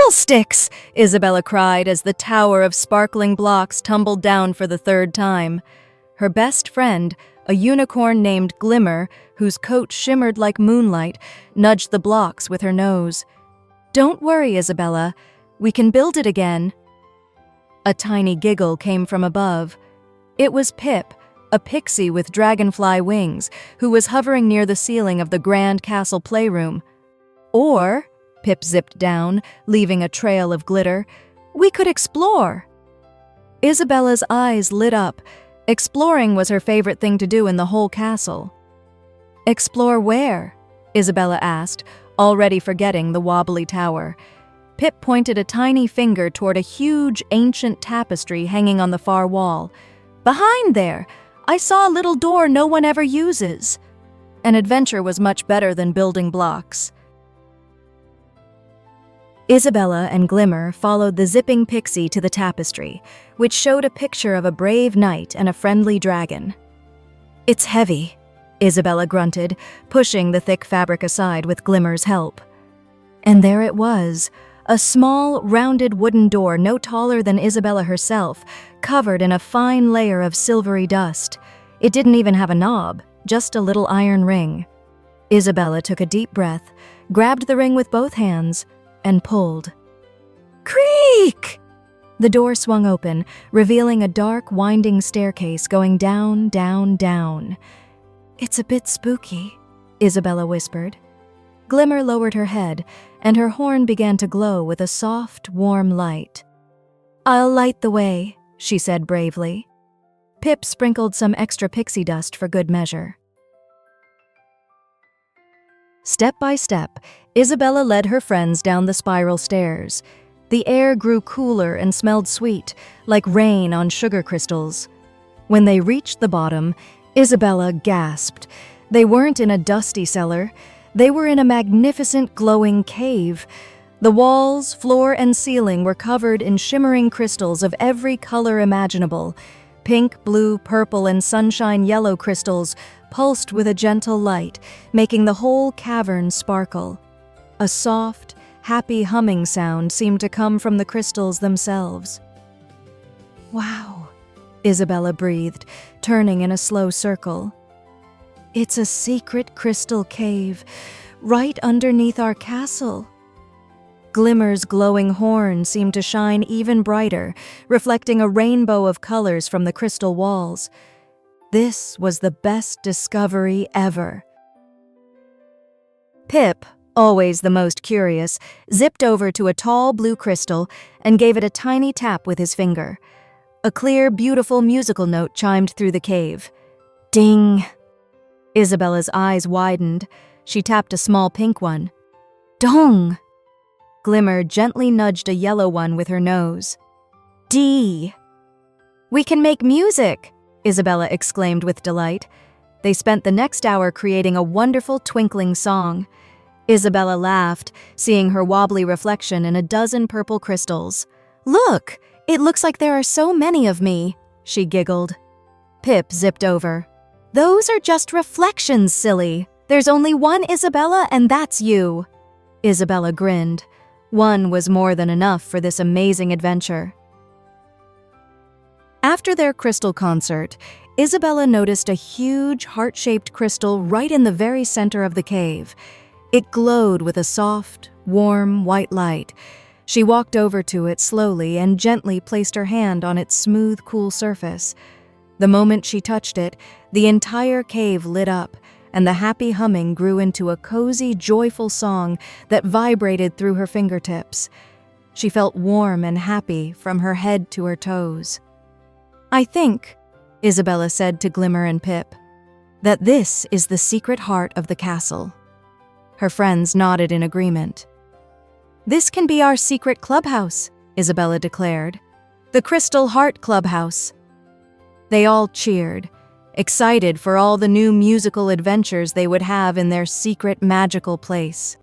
Fiddlesticks! Isabella cried as the tower of sparkling blocks tumbled down for the third time. Her best friend, a unicorn named Glimmer, whose coat shimmered like moonlight, nudged the blocks with her nose. "Don't worry, Isabella. We can build it again." A tiny giggle came from above. It was Pip, a pixie with dragonfly wings, who was hovering near the ceiling of the grand castle playroom. "Or," Pip zipped down, leaving a trail of glitter, "we could explore." Isabella's eyes lit up. Exploring was her favorite thing to do in the whole castle. "Explore where?" Isabella asked, already forgetting the wobbly tower. Pip pointed a tiny finger toward a huge, ancient tapestry hanging on the far wall. "Behind there! I saw a little door no one ever uses." An adventure was much better than building blocks. Isabella and Glimmer followed the zipping pixie to the tapestry, which showed a picture of a brave knight and a friendly dragon. "It's heavy," Isabella grunted, pushing the thick fabric aside with Glimmer's help. And there it was, a small, rounded wooden door no taller than Isabella herself, covered in a fine layer of silvery dust. It didn't even have a knob, just a little iron ring. Isabella took a deep breath, grabbed the ring with both hands, and pulled. Creak! The door swung open, revealing a dark, winding staircase going down, down, down. "It's a bit spooky," Isabella whispered. Glimmer lowered her head, and her horn began to glow with a soft, warm light. "I'll light the way," she said bravely. Pip sprinkled some extra pixie dust for good measure. Step by step, Isabella led her friends down the spiral stairs. The air grew cooler and smelled sweet, like rain on sugar crystals. When they reached the bottom, Isabella gasped. They weren't in a dusty cellar. They were in a magnificent glowing cave. The walls, floor, and ceiling were covered in shimmering crystals of every color imaginable. Pink, blue, purple, and sunshine yellow crystals pulsed with a gentle light, making the whole cavern sparkle. A soft, happy humming sound seemed to come from the crystals themselves. "Wow," Isabella breathed, turning in a slow circle. "It's a secret crystal cave, right underneath our castle." Glimmer's glowing horn seemed to shine even brighter, reflecting a rainbow of colors from the crystal walls. This was the best discovery ever. Pip, always the most curious, zipped over to a tall blue crystal and gave it a tiny tap with his finger. A clear, beautiful musical note chimed through the cave. Ding! Isabella's eyes widened. She tapped a small pink one. Dong! Glimmer gently nudged a yellow one with her nose. D! "We can make music!" Isabella exclaimed with delight. They spent the next hour creating a wonderful twinkling song. Isabella laughed, seeing her wobbly reflection in a dozen purple crystals. "Look! It looks like there are so many of me," she giggled. Pip zipped over. "Those are just reflections, silly. There's only one Isabella, and that's you." Isabella grinned. One was more than enough for this amazing adventure. After their crystal concert, Isabella noticed a huge, heart-shaped crystal right in the very center of the cave. It glowed with a soft, warm, white light. She walked over to it slowly and gently placed her hand on its smooth, cool surface. The moment she touched it, the entire cave lit up, and the happy humming grew into a cozy, joyful song that vibrated through her fingertips. She felt warm and happy from her head to her toes. "I think," Isabella said to Glimmer and Pip, "that this is the secret heart of the castle." Her friends nodded in agreement. "This can be our secret clubhouse," Isabella declared. "The Crystal Heart Clubhouse." They all cheered, excited for all the new musical adventures they would have in their secret magical place.